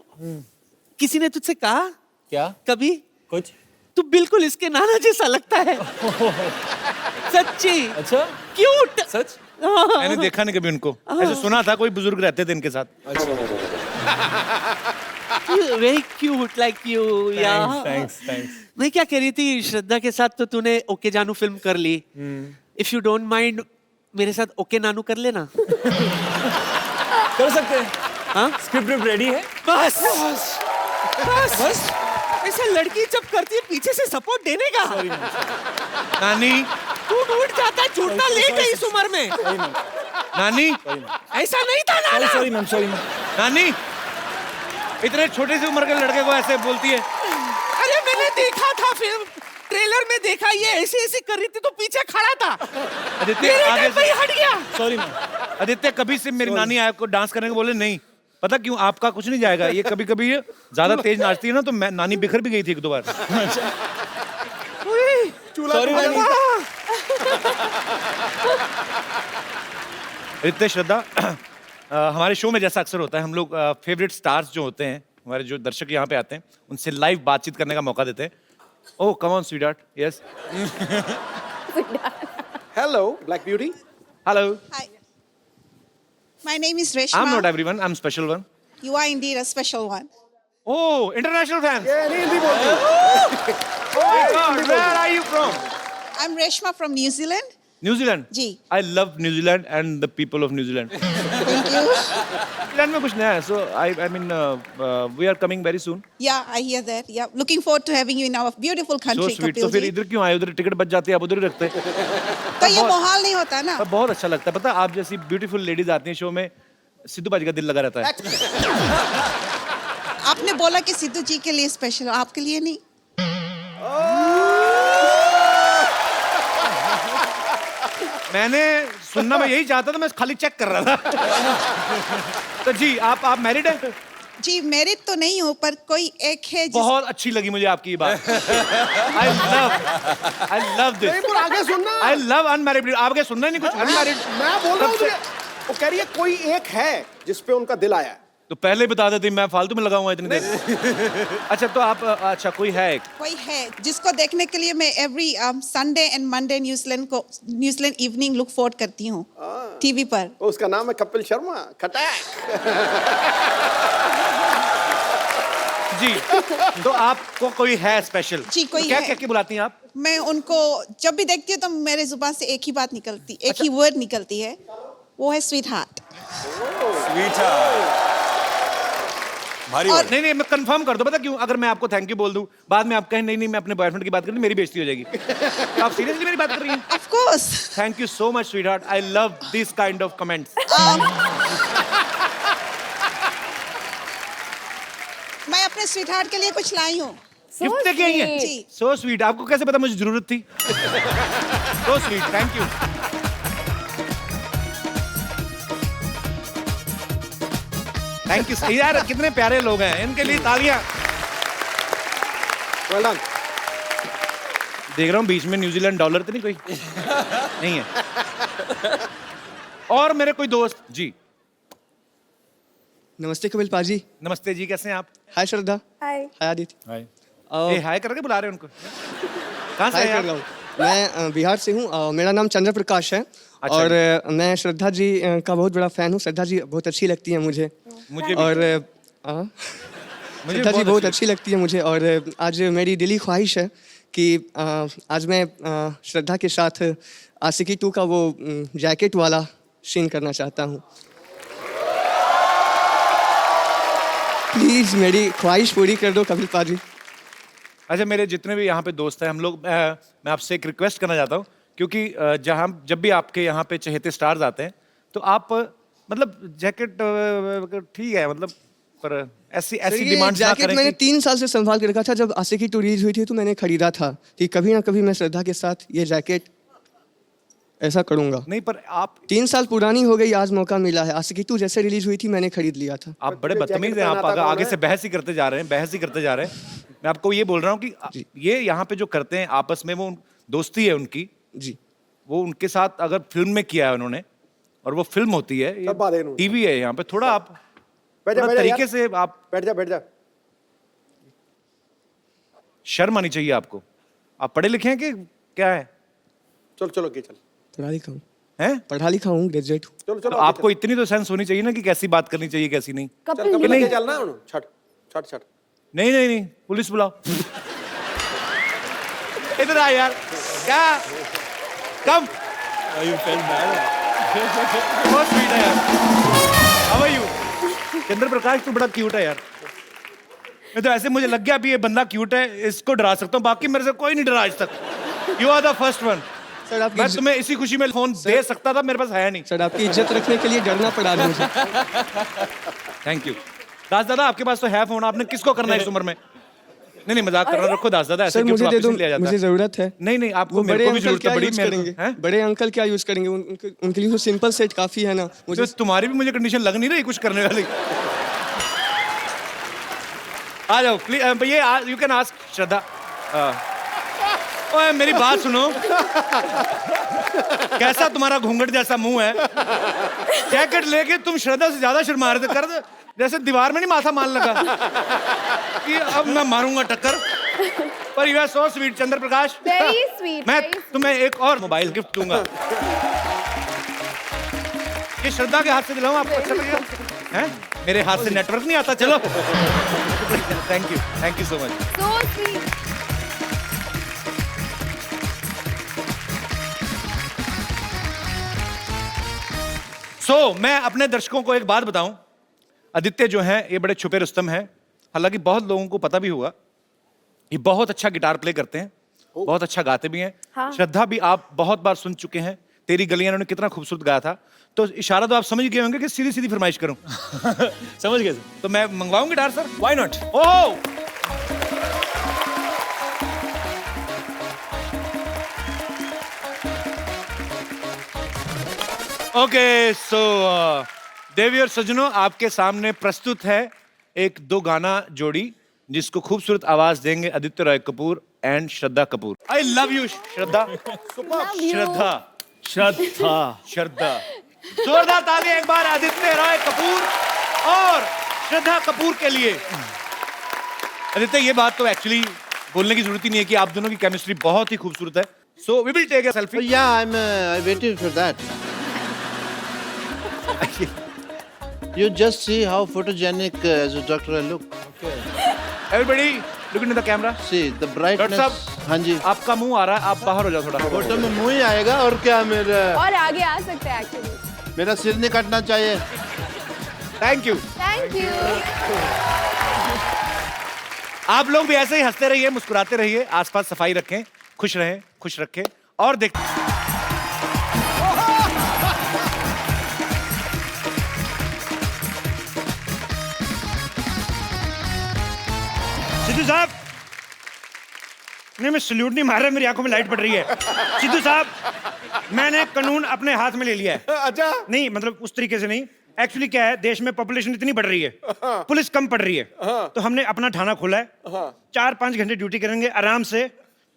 Speaker 5: किसी ने तुझसे कहा
Speaker 2: क्या?
Speaker 5: कभी
Speaker 2: कुछ?
Speaker 5: तू बिल्कुल इसके नाना जैसा लगता है। सच्ची।
Speaker 2: अच्छा
Speaker 5: क्यूट।
Speaker 2: सच?
Speaker 1: मैंने देखा नहीं कभी उनको, ऐसे सुना था कोई बुजुर्ग रहते थे इनके साथ।
Speaker 5: Very cute like you.
Speaker 2: Thanks.
Speaker 5: मैं क्या कह रही थी, श्रद्धा के साथ तो तूने ओके जानू फिल्म कर ली। इफ यू डोंट माइंड मेरे साथ ओके नानू कर लेना।
Speaker 2: कर सकते हैं।
Speaker 5: हाँ?
Speaker 2: स्क्रिप्ट रेडी है?
Speaker 5: बस बस ऐसा लड़की जब करती है पीछे से सपोर्ट देने का।
Speaker 1: नानी,
Speaker 5: तू टूट जाता है, छूटना लेट है इस उम्र में।
Speaker 1: नानी,
Speaker 5: ऐसा नहीं था नाना।
Speaker 2: Sorry ma'am, sorry ma'am.
Speaker 1: नानी, इतने छोटे सी उम्र के लड़के को ऐसे बोलती है?
Speaker 5: अरे मैंने देखा था फिल्म, ट्रेलर में देखा, ये ऐसे ऐसे कर रही थी तो पीछे खड़ा था।
Speaker 1: आदित्य
Speaker 5: मेरे
Speaker 1: आगे
Speaker 5: टाइम पे
Speaker 1: से,
Speaker 5: ही हट गया।
Speaker 2: Sorry ma'am.
Speaker 1: आदित्य कभी से मेरी नानी आपको डांस करने को बोले नहीं, पता क्यों? आपका कुछ नहीं जाएगा। ये कभी कभी ज्यादा तेज नाचती है ना, तो मैं नानी बिखर भी गई थी 1-2 बार।
Speaker 2: Sorry ma'am.
Speaker 1: आदित्य, श्रद्धा, हमारे शो में जैसा अक्सर होता है, हम लोग फेवरेट स्टार्स जो होते हैं, हमारे जो दर्शक यहाँ पे आते हैं, उनसे लाइव बातचीत करने का मौका देते हैं। Oh come on sweetheart, yes.
Speaker 9: Hello black beauty.
Speaker 1: Hello,
Speaker 10: Hi. My name is Reshma.
Speaker 1: I am not everyone, I am special one.
Speaker 10: You are indeed a special one.
Speaker 1: Oh, international fans.
Speaker 9: ये नहीं हिंदी बोलती।
Speaker 1: Where are you from?
Speaker 10: I'm Reshma from New Zealand.
Speaker 1: New Zealand.
Speaker 10: जी।
Speaker 1: I love New Zealand and the people of New Zealand.
Speaker 10: Thank you.
Speaker 1: New Zealand में कुछ नया है, so I mean we are coming very soon.
Speaker 10: Yeah, I hear that. Yeah, looking forward to having you in our beautiful
Speaker 1: So
Speaker 10: country,
Speaker 1: sweet. तो
Speaker 10: Kapil
Speaker 1: फिर
Speaker 10: ji.
Speaker 1: इधर क्यों आए? उधर टिकट बच जाती है, आप उधर ही रखते।
Speaker 10: तो ये माहौल नहीं होता ना।
Speaker 1: पर बहुत अच्छा लगता है, पता है, आप जैसी ब्यूटीफुल लेडीज आती हैं शो में, सिद्धू बाजी का दिल लगा रहता है।
Speaker 10: आपने बोला कि सिद्धू जी के लिए स्पेशल, आपके लिए नहीं।
Speaker 1: मैंने सुनना, मैं यही चाहता था, मैं खाली चेक कर रहा था। तो जी, आप मैरिड हैं?
Speaker 10: जी मैरिड तो नहीं हूँ, पर कोई एक है जिस...
Speaker 1: बहुत अच्छी लगी मुझे आपकी ये बात। I love this.
Speaker 9: नहीं, पर आगे सुनना।
Speaker 1: I love unmarried. आगे सुनना ही नहीं कुछ। अनमैरिड।
Speaker 9: मैं बोल रहा हूँ तुझे। वो कह रही है कोई एक है जिस पे उनका दिल आया है।
Speaker 1: तो पहले ही बता देती, मैं फालतू में लगा हुआ इतनी देर। अच्छा तो आप अच्छा कोई है एक
Speaker 10: कोई है जिसको देखने के लिए मैं every Sunday and Monday New Zealand evening look forward करती हूँ टीवी पर।
Speaker 9: उसका नाम है कपिल शर्मा खटैक।
Speaker 1: जी। तो आपको कोई है स्पेशल?
Speaker 10: जी, कोई
Speaker 1: क्या
Speaker 10: है।
Speaker 1: क्या के बुलाती हैं आप?
Speaker 10: मैं उनको जब भी देखती हूँ तो मेरे जुबान से एक ही बात निकलती, एक ही वर्ड निकलती है, वो है स्वीट हार्ट।
Speaker 2: भारी
Speaker 10: और-
Speaker 2: word।
Speaker 1: नहीं नहीं, मैं कंफर्म कर दो, पता क्यों? अगर मैं आपको थैंक यू बोल दूं, बाद में आप कहें नहीं नहीं मैं अपने बॉयफ्रेंड की बात कर रही हूं, मेरी बेइज्जती हो जाएगी। तो आप सीरियसली मेरी बात कर रही हैं?
Speaker 10: Of course.
Speaker 1: Thank you so much sweet heart, I love this kind of comments.
Speaker 10: मैं अपने स्वीट हार्ट के लिए कुछ लाई हूँ।
Speaker 1: गिफ्ट लेके आई हैं?
Speaker 10: जी।
Speaker 1: So sweet. आपको कैसे पता मुझे जरूरत थी? So sweet, thank you. Thank you यार, कितने प्यारे लोग हैं, इनके लिए तालियां।
Speaker 9: Well done.
Speaker 1: देख रहा हूँ बीच में न्यूजीलैंड डॉलर तो नहीं कोई नहीं है। और मेरे कोई दोस्त जी।
Speaker 11: नमस्ते कपिल पाजी।
Speaker 1: नमस्ते जी, कैसे हैं आप?
Speaker 11: हाय श्रद्धा।
Speaker 3: हाय।
Speaker 11: हाय आदित्य।
Speaker 1: ए हाय करके बुला रहे हैं उनको। कहाँ से
Speaker 11: हाय
Speaker 1: हैं
Speaker 11: कर
Speaker 1: आप?
Speaker 11: रहा हूँ। मैं बिहार से हूँ। मेरा नाम चंद्र प्रकाश है।
Speaker 1: अच्छा
Speaker 11: और मैं श्रद्धा जी का बहुत बड़ा फैन हूँ। श्रद्धा जी बहुत अच्छी लगती है मुझे।
Speaker 1: मुझे भी।
Speaker 11: और
Speaker 1: मुझे
Speaker 11: श्रद्धा जी बहुत अच्छी लगती है मुझे। और आज मेरी दिली ख्वाहिश है कि आज मैं श्रद्धा के साथ आशिकी 2 का वो जैकेट वाला सीन करना चाहता हूँ। प्लीज मेरी ख्वाहिश पूरी कर दो कपिल पाजी।
Speaker 1: अच्छा, मेरे जितने भी यहाँ पे दोस्त हैं, हम लोग मैं आपसे एक रिक्वेस्ट करना चाहता हूँ, क्योंकि जब भी आपके यहाँ पे चहेते स्टार्स आते हैं तो आप मतलब जैकेट ठीक है, मतलब पर ऐसी
Speaker 11: सर, ये
Speaker 1: डिमांड ना
Speaker 11: जैकेट
Speaker 1: करें
Speaker 11: मैंने
Speaker 1: कि
Speaker 11: 3 साल से संभाल के रखा था। जब आशिकी 2 रिलीज हुई थी तो मैंने खरीदा था कि कभी ना कभी मैं श्रद्धा के साथ ये जैकेट ऐसा करूंगा।
Speaker 1: नहीं, पर आप
Speaker 11: 3 साल पुरानी हो गई, आज मौका मिला है। आशिकी 2 जैसे रिलीज हुई थी मैंने खरीद लिया था।
Speaker 1: आप बड़े
Speaker 9: जैकेट
Speaker 1: बदतमीज हैं। आप
Speaker 9: पहनाता कौन
Speaker 1: आगे
Speaker 9: है?
Speaker 1: से बहस ही करते जा रहे हैं, बहस ही करते जा रहे हैं। मैं आपको ये बोल रहा हूँ कि ये यहाँ पे जो करते हैं आपस में, वो दोस्ती है उनकी
Speaker 11: जी।
Speaker 1: वो उनके साथ अगर फिल्म में किया है उन्होंने, और वो फिल्म होती है,
Speaker 9: सब बात है इन्होंने।
Speaker 1: टीवी है, यहाँ पे थोड़ा आप
Speaker 9: बैठ जा,
Speaker 1: थोड़ा
Speaker 9: बैठ जा
Speaker 1: तरीके
Speaker 9: यार।
Speaker 1: से आप
Speaker 9: बैठ जा बैठ जा।
Speaker 1: शर्म आनी चाहिए आपको। आप पढ़े लिखे हैं कि क्या है?
Speaker 9: चलो चलो के चल।
Speaker 11: पढ़ा लिखा हूँ।
Speaker 1: हैं?
Speaker 11: पढ़ा लिखा हूँ, ग्रेजुएट हूँ।
Speaker 9: चलो
Speaker 1: तो
Speaker 9: चलो
Speaker 1: आपको इतनी तो सेंस होनी चाहिए ना कि कैसी बात करनी चाहिए, कैसी नहीं।
Speaker 9: चल
Speaker 3: कपिल
Speaker 9: कपिल
Speaker 1: नहीं।
Speaker 9: के चलना है उन्होंने। छट छट छट।
Speaker 1: नहीं नहीं नहीं, पुलिस बुलाओ। इधर आ यार। क्या? कम। बहुत स्वीट है यार। How are you? Chandra Prakash तू बड़ा क्यूट है यार। मैं तो ऐसे मुझे लग गया अभी ये बंदा क्यूट है, इसको डरा सकता हूँ, बाकी मेरे से कोई नहीं डरा आज तक। You are the first one.
Speaker 11: Sir आपकी
Speaker 1: मैं तुम्हें इसी खुशी में फोन दे सकता था, मेरे पास है नहीं।
Speaker 11: सर आपकी इज्जत रखने के लिए डरना पड़ा मुझे।
Speaker 1: Thank you. दास दादा, आपके पास तो है फोन, आपने किसको करना है इस उम्र में? नहीं नहीं, मजाक कर रहा, रखो दास दादा, ऐसे
Speaker 11: सर
Speaker 1: क्यों
Speaker 11: मुझे दे
Speaker 1: वापस
Speaker 11: दो,
Speaker 1: नहीं लिया जाता?
Speaker 11: मुझे जरूरत है।
Speaker 1: नहीं नहीं, आपको
Speaker 11: वो
Speaker 1: मेरे
Speaker 11: बड़े
Speaker 1: को भी
Speaker 11: अंकल
Speaker 1: जरूरत
Speaker 11: क्या
Speaker 1: है बड़ी।
Speaker 11: यूज
Speaker 1: मेरे
Speaker 11: करेंगे?
Speaker 1: हैं?
Speaker 11: बड़े अंकल क्या यूज करेंगे? उनके लिए तो सिंपल सेट काफी है ना। मुझे
Speaker 1: तो तुम्हारी भी मुझे कंडीशन लग नहीं रही कुछ करने वाली। आ जाओ प्लीज, ये यू कैन आस्क श्रद्धा। ओए मेरी बात सुनो। कैसा तुम्हारा घूंघट जैसा मुंह है, जैकेट लेके तुम श्रद्धा से ज्यादा शर्मा रहे थे। कर दे जैसे दीवार में नहीं माथा मान लगा कि अब मैं मारूंगा टक्कर। पर you are so sweet Chandra Prakash.
Speaker 3: Very sweet.
Speaker 1: मैं तुम्हें एक और मोबाइल गिफ्ट दूंगा। ये श्रद्धा के हाथ से दिलाऊं, आपको अच्छा लगेगा? हैं? मेरे हाथ से नेटवर्क नहीं आता। चलो thank you so much.
Speaker 3: So sweet.
Speaker 1: मैं अपने दर्शकों को एक बात बताऊं, आदित्य जो हैं ये बड़े छुपे रुस्तम हैं। हालांकि बहुत लोगों को पता भी होगा, ये बहुत अच्छा गिटार प्ले करते हैं, बहुत अच्छा गाते भी हैं।
Speaker 3: हाँ।
Speaker 1: श्रद्धा भी आप बहुत बार सुन चुके हैं, तेरी गलियां उन्होंने कितना खूबसूरत गाया था। तो इशारा तो आप समझ गए होंगे कि सीधी सीधी फरमाइश करूं।
Speaker 2: समझ गए?
Speaker 1: तो मैं मंगवाऊं guitar sir?
Speaker 2: Why not?
Speaker 1: Oh okay, so देवी और सजनों, आपके सामने प्रस्तुत है एक 2 गाना जोड़ी जिसको खूबसूरत आवाज देंगे Aditya Roy Kapoor and Shraddha Kapoor. I love you Shraddha. Shraddha Shraddha Shraddha. जोरदार ताली एक बार आदित्य रॉय कपूर और श्रद्धा कपूर के लिए। आदित्य, ये बात तो एक्चुअली बोलने की जरूरत ही नहीं है कि आप दोनों की केमिस्ट्री बहुत ही खूबसूरत है। So we will take a selfie.
Speaker 7: Yeah, I'm waiting for that. You just see how photogenic as a doctor I look.
Speaker 1: Everybody look into the camera.
Speaker 7: See the brightness.
Speaker 1: Doctor साहब,
Speaker 7: हाँ जी।
Speaker 1: आपका मुंह आ रहा है, आप बाहर हो जाओ थोड़ा।
Speaker 7: फोटो में मुंह ही आएगा और क्या,
Speaker 3: और आगे आ सकते हैं एक्चुअली।
Speaker 7: मेरा सिर नहीं कटना चाहिए।
Speaker 1: Thank you.
Speaker 3: Thank you.
Speaker 1: आप लोग भी ऐसे ही हंसते रहिए, मुस्कुराते रहिए, आसपास सफाई रखें, खुश रहें, खुश रखें और देख। सिद्धू साहब, नहीं मैं सल्यूट नहीं मार रहा, मेरी आंखों में लाइट पड़ रही है। सिद्धू साहब, मैंने कानून अपने हाथ में ले लिया है।
Speaker 9: अच्छा,
Speaker 1: नहीं मतलब उस तरीके से नहीं, एक्चुअली क्या है, देश में पॉपुलेशन इतनी बढ़ रही है, पुलिस कम पड़ रही है, तो हमने अपना थाना खोला है। 4-5 घंटे ड्यूटी करेंगे आराम से,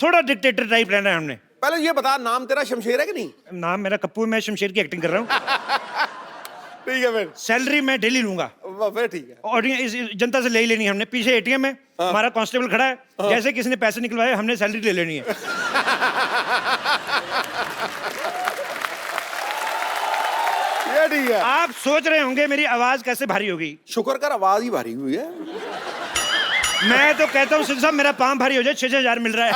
Speaker 1: थोड़ा डिक्टेटर टाइप रहना है हमने।
Speaker 9: पहले ये बता, नाम तेरा शमशेर है कि नहीं?
Speaker 1: नाम मेरा कप्पू है, मैं शमशेर की एक्टिंग कर रहा हूँ।
Speaker 9: ठीक है फिर।
Speaker 1: सैलरी मैं डेली लूंगा
Speaker 9: फिर ठीक है।
Speaker 1: और इस जनता से ले ही लेनी है हमने। पीछे एटीएम है, हमारा कांस्टेबल खड़ा है, जैसे किसी ने पैसे निकलवाए हमने सैलरी ले लेनी है।
Speaker 9: ये ठीक है।
Speaker 1: आप सोच रहे होंगे मेरी आवाज कैसे भारी होगी।
Speaker 9: शुक्र कर आवाज ही भारी हुई है।
Speaker 1: मैं तो कहता हूँ सिद्धू साहब, मेरा पाँव भारी हो जाए, 6,000 मिल रहा है।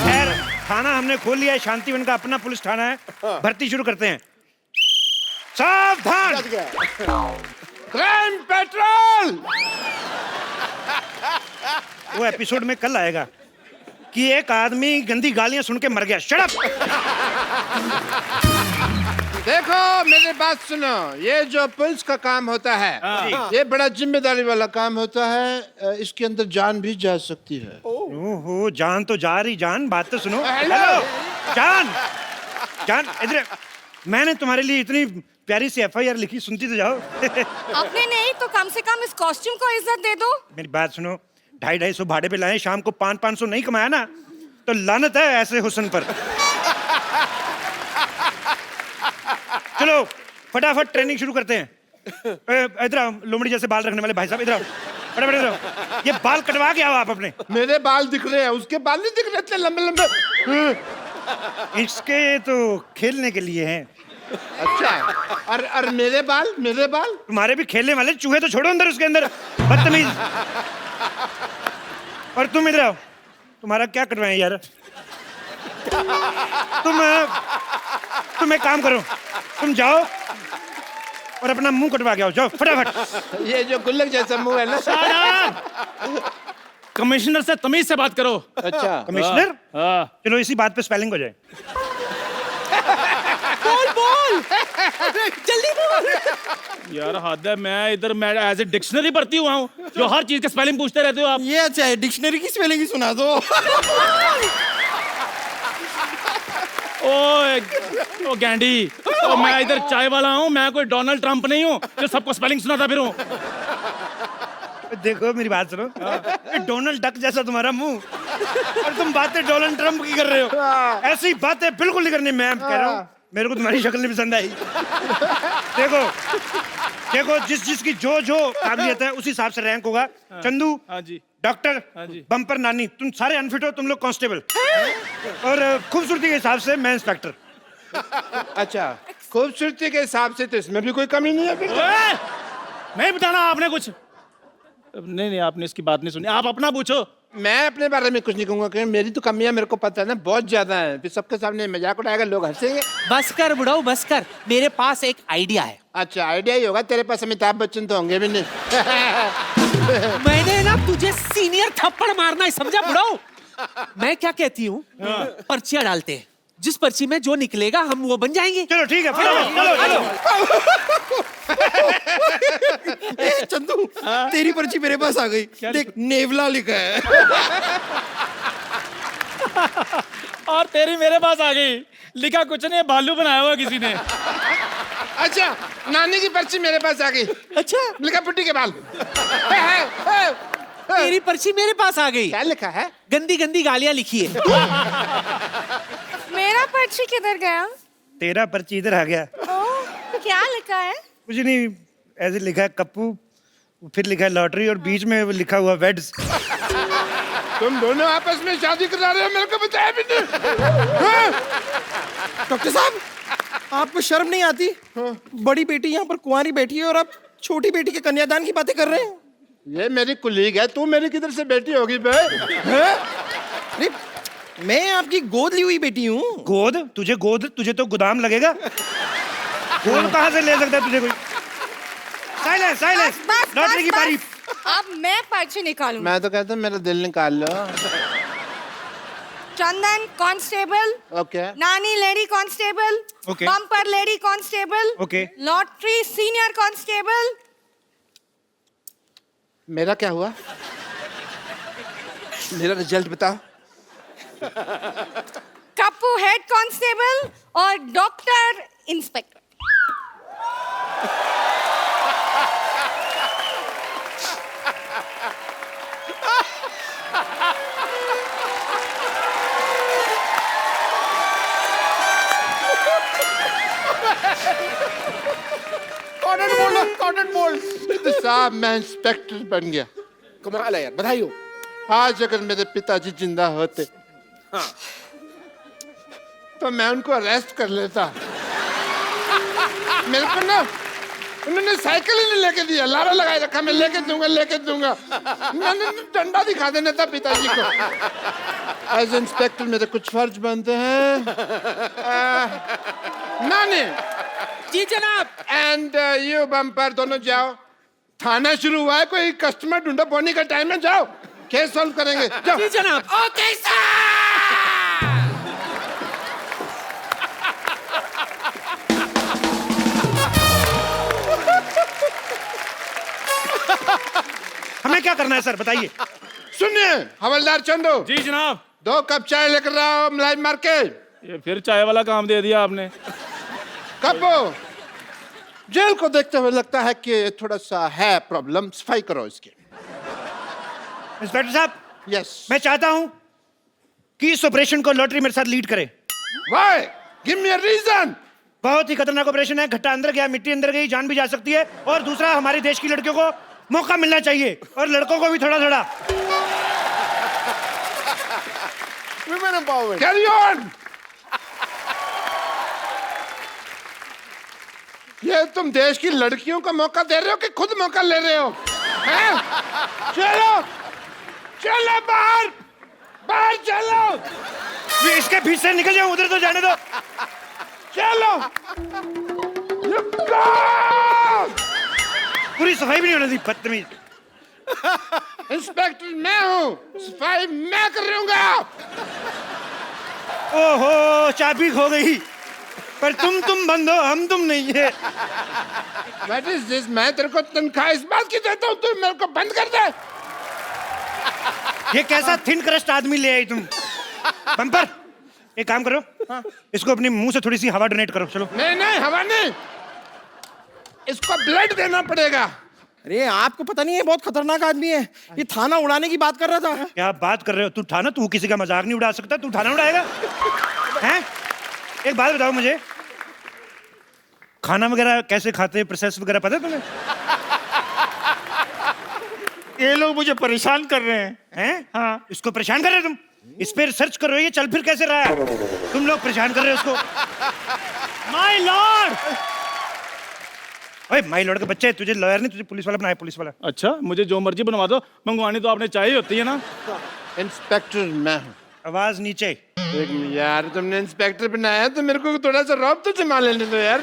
Speaker 1: खैर, थाना हमने खोल लिया है, शांतिवन का अपना पुलिस थाना है, भर्ती शुरू करते हैं। सावधान।
Speaker 7: Crime petrol.
Speaker 1: वो एपिसोड में कल आएगा कि एक आदमी गंदी गालियां सुन के मर गया। Shut up.
Speaker 7: देखो मेरी बात सुनो, ये जो पुलिस का काम होता है, ये बड़ा जिम्मेदारी वाला काम होता है। इसके अंदर जान भी जा सकती है।
Speaker 1: ओहो, जान तो जा रही, जान बात तो सुनो। हेलो जान, जान इधर। मैंने तुम्हारे लिए इतनी प्यारी सी FIR लिखी, सुनती तो जाओ।
Speaker 6: आपने नहीं तो कम से कम इस कॉस्ट्यूम को इज्जत दे दो।
Speaker 1: मेरी बात सुनो, 250-250 भाड़े पे लाए, शाम को 500-500 नहीं कमाया ना तो लानत है ऐसे हुस्न पर। चलो फटाफट ट्रेनिंग शुरू करते हैं। इधर आओ, लोमड़ी जैसे बाल रखने वाले भाई साहब, इधर आओ, फटाफट इधर आओ। ये बाल कटवा के आओ आप अपने।
Speaker 7: मेरे बाल दिख रहे हैं, उसके बाल नहीं दिख रहे इतने लंबे लंबे।
Speaker 1: इसके तो खेलने के लिए हैं।
Speaker 7: अच्छा, और मेरे बाल, मेरे बाल
Speaker 1: तुम्हारे भी खेलने वाले, चूहे तो छोड़ो अंदर उसके अंदर, बदतमीज। और तुम इधर आओ, तुम्हारा क्या कटवाएं यार। तुम एक काम करो, तुम जाओ और अपना मुंह कटवा के आओ, जाओ फटाफट।
Speaker 7: ये जो गुल्लक जैसा मुंह है ना।
Speaker 8: कमिश्नर से तमीज से बात करो।
Speaker 7: अच्छा
Speaker 1: कमिश्नर,
Speaker 8: हाँ।
Speaker 1: चलो इसी बात पे स्पेलिंग हो जाए।
Speaker 5: बोल जल्दी बोल।
Speaker 8: यार हद है, मैं इधर मैं एज ए डिक्शनरी भर्ती हुआ हूँ, जो हर चीज का स्पेलिंग पूछते रहते हो आप।
Speaker 5: ये अच्छा है, डिक्शनरी की स्पेलिंग ही सुना दो।
Speaker 8: ओ गैंडी, तो मैं इधर चाय वाला हूँ, मैं कोई डोनाल्ड ट्रंप नहीं हूँ जो सबको स्पेलिंग सुनाता फिरूं।
Speaker 1: देखो मेरी बात सुनो, ये डोनाल्ड डक जैसा तुम्हारा मुंह और तुम बातें डोनाल्ड ट्रंप की कर रहे हो। ऐसी बातें बिल्कुल नहीं करनी। मैं कह रहा हूँ, मेरे को तुम्हारी शक्ल नहीं पसंद आई। देखो देखो, जिसकी जो काबिलियत है उसी हिसाब से रैंक होगा। चंदू
Speaker 8: हाँ जी,
Speaker 1: डॉक्टर,
Speaker 8: हाँ जी।
Speaker 1: बम्पर नानी, तुम सारे अनफिट हो, तुम लोग कांस्टेबल, और खूबसूरती के हिसाब से मैं इंस्पेक्टर।
Speaker 7: अच्छा, खूबसूरती के हिसाब से तो इसमें भी कोई कमी नहीं है फिर।
Speaker 8: नहीं बताना आपने कुछ। नहीं आपने इसकी बात नहीं सुनी, आप अपना पूछो।
Speaker 7: मैं अपने बारे में कुछ नहीं कहूंगा, क्योंकि मेरी तो कमियां मेरे को पता है ना, बहुत ज्यादा है। फिर सबके सामने मजाक उड़ाएगा, लोग हंसेंगे।
Speaker 5: बस कर बुढ़ाऊ, बस कर, मेरे पास एक आइडिया है।
Speaker 7: अच्छा, आइडिया ही होगा तेरे पास, अमिताभ बच्चन तो होंगे भी नहीं।
Speaker 5: मैंने ना तुझे सीनियर थप्पड़ मारना है, समझा बुढ़ाऊ? मैं क्या कहती हूँ, पर्चियां डालते हैं, जिस पर्ची में जो निकलेगा हम वो बन जाएंगे।
Speaker 1: चलो ठीक है, चलो।
Speaker 9: चंदू, तेरी पर्ची मेरे पास आ गई। देख, नेवला लिखा है।
Speaker 8: और तेरी मेरे पास आ गई, लिखा कुछ नहीं, भालू बनाया हुआ किसी ने।
Speaker 7: अच्छा, नानी की पर्ची मेरे पास आ गई।
Speaker 5: अच्छा,
Speaker 7: लिखा पुट्टी के बाल।
Speaker 5: तेरी पर्ची मेरे पास आ गई।
Speaker 7: क्या लिखा है?
Speaker 5: गंदी गंदी गालियां लिखी है।
Speaker 6: मेरा पर्ची किधर गया?
Speaker 1: तेरा पर्ची इधर आ गया।
Speaker 6: ओह, क्या लिखा है?
Speaker 1: कुछ नहीं, ऐसे लिखा है कप्पू, फिर लिखा है लॉटरी और बीच में वो लिखा हुआ वेड्स।
Speaker 4: तुम दोनों आपस में शादी करा रहे हो, मेरे को बताया भी नहीं। हाँ?
Speaker 9: डॉक्टर साहब, आपको शर्म नहीं आती? बड़ी बेटी यहाँ पर कुंवारी बैठी है और आप छोटी बेटी के कन्यादान की बातें कर रहे हैं।
Speaker 7: ये मेरी कुलीग है, तू मेरी किधर से बेटी होगी बे?
Speaker 9: अरे मैं आपकी गोद ली हुई बेटी हूँ।
Speaker 1: गोद? तुझे तो गोदाम लगेगा। गोद कहाँ से ले सकता है तुझे कोई? साइलेंस, लॉटरी की बारी।
Speaker 6: अब मैं पर्ची निकालूं।
Speaker 7: मैं तो कहता हूँ मेरा दिल निकाल लो।
Speaker 6: Chandan constable,
Speaker 7: okay.
Speaker 6: नानी lady constable,
Speaker 1: Okay.
Speaker 6: Bumper lady constable,
Speaker 1: Okay.
Speaker 6: Lottery senior constable.
Speaker 7: मेरा क्या हुआ? मेरा रिजल्ट बताओ।
Speaker 6: कप्पू हेड कांस्टेबल और डॉक्टर इंस्पेक्टर।
Speaker 7: Corner bold. साहब मैं इंस्पेक्टर बन गया।
Speaker 4: कमाल है यार, बधाई हो।
Speaker 7: आज अगर मेरे पिताजी जिंदा होते तो मैं उनको अरेस्ट कर लेता। मेरे को ना उन्होंने साइकिल ही नहीं लेके दिया, लारा लगाए रखा, मैं लेके दूंगा। मैंने डंडा दिखा देना था पिताजी को। एज इंस्पेक्टर मेरे कुछ फर्ज बनते हैं। नानी
Speaker 5: जी जनाब।
Speaker 7: एंड यू बम्पर दोनों जाओ, थाना शुरू हुआ है, कोई कस्टमर ढूंढो, बोनी का टाइम है, जाओ केस सॉल्व करेंगे। जाओ।
Speaker 5: जी जनाब।
Speaker 7: Okay sir.
Speaker 1: हमें क्या करना है सर, बताइए।
Speaker 7: सुनिए हवलदार चंदू,
Speaker 8: जी जनाब।
Speaker 7: 2 कप चाय लेकर आओ, मलाई मार के।
Speaker 8: ये फिर चाय वाला काम दे दिया आपने।
Speaker 7: कब जेल को देखते हुए लगता है कि थोड़ा सा है प्रॉब्लम, सफाई करो इसकी।
Speaker 1: इंस्पेक्टर साहब,
Speaker 7: यस।
Speaker 1: मैं चाहता हूं कि इस ऑपरेशन को लॉटरी मेरे साथ लीड करे।
Speaker 7: Why? Give me a reason.
Speaker 1: बहुत ही खतरनाक ऑपरेशन है, घट्टा अंदर गया, मिट्टी अंदर गई, जान भी जा सकती है। और दूसरा, हमारे देश की लड़कियों को मौका मिलना चाहिए और लड़कों को भी थोड़ा थोड़ा।
Speaker 7: Carry on. ये तुम देश की लड़कियों को मौका दे रहे हो कि खुद मौका ले रहे हो? हैं? चलो बाहर चलो।
Speaker 1: ये इसके बीच से निकल जाओ, उधर तो जाने दो।
Speaker 7: चलो।
Speaker 1: पूरी सफाई भी नहीं होने दी, बदतमीज।
Speaker 7: इंस्पेक्टर मैं हूँ, सफाई मैं करूंगा।
Speaker 1: ओहो, चाबी खो गई। पर तुम बंद हो, हम तुम नहीं है।
Speaker 7: What is this? मैं तेरे को तनख्वाह इस बात की देता हूँ, तू मेरे को बंद कर दे।
Speaker 1: ये कैसा थिन क्रस्ट आदमी ले आई तुम? बम्पर, एक काम करो, इसको अपने मुंह से थोड़ी सी हवा डोनेट करो। चलो।
Speaker 7: नहीं हवा नहीं, इसको ब्लड देना पड़ेगा।
Speaker 9: अरे आपको पता नहीं है, बहुत खतरनाक आदमी है। ये थाना उड़ाने की बात कर रहा था।
Speaker 1: क्या बात कर रहे हो? तू थाना, तू किसी का मजाक नहीं उड़ा सकता, तू थाना उड़ाएगा? हैं? एक बात बताओ मुझे, खाना वगैरह कैसे खाते हैं, प्रोसेस वगैरह पता है तुम्हें?
Speaker 8: ये लोग मुझे परेशान कर रहे हैं।
Speaker 1: हाँ, इसको परेशान कर रहे हो तुम? इस पे रिसर्च करो, ये चल फिर कैसे रहा है? तुम लोग परेशान कर रहे हो उसको। My Lord. ओए, माय लॉर्ड का बच्चा है, तुझे लॉयर नहीं, तुझे पुलिस वाला बनाया, पुलिस वाला।
Speaker 8: अच्छा, मुझे जो मर्जी बनवा दो, मंगवानी तो आपने चाहिए होती है ना।
Speaker 7: इंस्पेक्टर मैं हूँ।
Speaker 1: आवाज नीचे।
Speaker 7: यार तुमने इंस्पेक्टर बनाया तो मेरे को थोड़ा सा रौब तो जमा लेने दो यार।